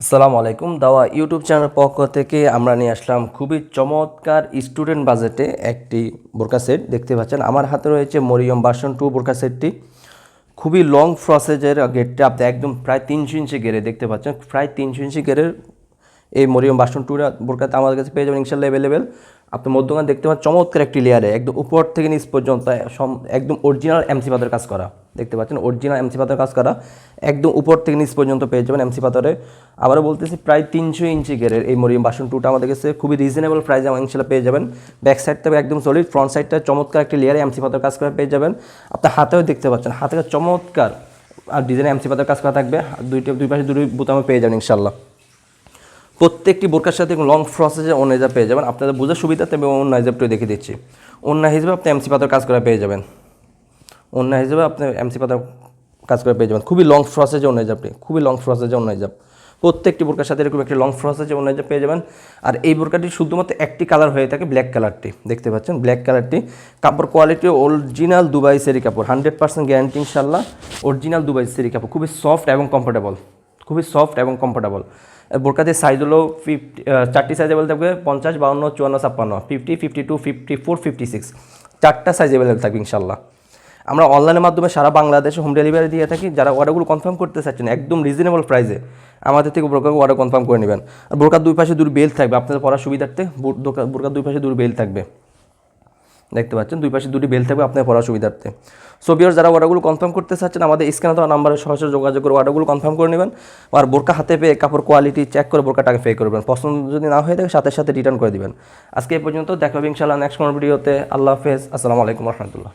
আসসালামু আলাইকুম। দাওয়া ইউটিউব চ্যানেলের পক্ষ থেকে আমরা নিয়ে আসলাম খুবই চমৎকার স্টুডেন্ট বাজেটে একটি বোরকা সেট। দেখতে পাচ্ছেন আমার হাতে রয়েছে মরিয়ম ভার্সন 2 বোরকা সেটটি। খুবই লং ফ্রসেজের গেটটা আপনি একদম প্রায় 300 ইঞ্চি গেরে দেখতে পাচ্ছেন, প্রায় 300 ইঞ্চি গেরের এই মরিয়ম ভার্সন 2 বোরকাতে আমাদের কাছে পেয়ে যাবেন ইনশাল্লাহ অ্যাভেলেবেল। আপনি মধ্যখানে দেখতে পাচ্ছেন চমৎকার একটি লেয়ারে একদম উপর থেকে নিচ পর্যন্ত একদম অরিজিনাল এমসি পাথরের কাজ করা। দেখতে পাচ্ছেন অরিজিনাল এমসি পাথরের কাজ করা, একদম উপর থেকে নিচ পর্যন্ত পেয়ে যাবেন এমসি পাথরে। আবারও বলতেছি প্রায় 300 ইঞ্চি গেরের এই মরিয়ম ভার্সন 2টা আমাদের কাছে খুবই রিজনেবল প্রাইসে আমার ইনশাল্লাহ পেয়ে যাবেন। ব্যাক সাইডটা একদম সলিড, ফ্রন্ট সাইডটা চমৎকার একটি লেয়ারে এমসি পাথরের কাজ করা পেয়ে যাবেন। আপনার হাতেও দেখতে পাচ্ছেন হাতে চমৎকার আর ডিজাইনে এমসি পাথরের কাজ করা থাকবে। দুই পাশে দুই বোতামে পেয়ে যাবেন ইনশাল্লাহ। প্রত্যেকটি বোরকার সাথে লং ফ্রসেজে ওনাইজাব পেয়ে যাবেন। আপনাদের বোঝার সুবিধাতে আমি ওনাইজাবটাও দেখে দিচ্ছি। ওন্না হিসেবে আপনি এমসি পাতার কাজ করা পেয়ে যাবেন। ওন্না হিসেবে আপনি এমসি পাতার কাজ করে পেয়ে যাবেন। খুবই লং ফ্রসেজে ওনাইজাবটি, খুবই লং ফ্রসেজে ওনাইজাব। প্রত্যেকটি বোরকার সাথে এরকম একটি লং ফ্রসেজে ওনাইজাব পেয়ে যাবেন। আর এই বোরকাটি শুধুমাত্র একটি কালার হয়ে থাকে, ব্ল্যাক কালারটি। দেখতে পাচ্ছেন ব্ল্যাক কালারটি। কাপড় কোয়ালিটি অরিজিনাল দুবাই সেরি কাপড়, 100% গ্যারান্টি ইনশাল্লাহ। অরিজিনাল দুবাই সেরি কাপড়, খুবই সফট এবং কমফোর্টেবল, খুবই সফট এবং কমফোর্টেবল। বোরকাতে সাইজ হলো 4টি সাইজ অ্যাভেলেবল থাকবে, 50, 52, 54, 56, 50, 52, 54, 56, 4টা সাইজ অ্যাভেলেবল থাকবে ইনশাল্লাহ। আমরা অনলাইনের মাধ্যমে সারা বাংলাদেশে হোম ডেলিভারি দিয়ে থাকি। যারা অর্ডারগুলো কনফার্ম করতে চাচ্ছেন একদম রিজনেবল প্রাইসে আমাদের থেকে বোরকাকে অর্ডার কনফার্ম করে নেবেন। আর বোরকার দুই পাশে দুটো বেল্ট থাকবে আপনাদের পরার সুবিধার্থে। বোরকার দুই পাশে দুটো বেল্ট থাকবে, দেখতে পাচ্ছেন দুই পাশে দুটি বেল থাকবে আপনার পড়ার সুবিধার্থে। সো ভিউয়ার্স, যারা অর্ডারগুলো কনফার্ম করতে চাচ্ছেন আমাদের স্ক্রিনে দেওয়া নাম্বারে সরাসরি যোগাযোগ করে অর্ডারগুলো কনফার্ম করে নেবেন। আর বোরকা হাতে পেয়ে কাপড় কোয়ালিটি চেক করে বোরকাটাকে পে করবেন। পছন্দ যদি না হয়ে থাকে সাথে সাথে রিটার্ন করে দিবেন। আজকে এই পর্যন্ত, দেখা হবে ইনশাআল্লাহ নেক্সট কোনো ভিডিওতে। আল্লাহ হাফেজ, আসসালামু আলাইকুম রহমতুল্লাহ।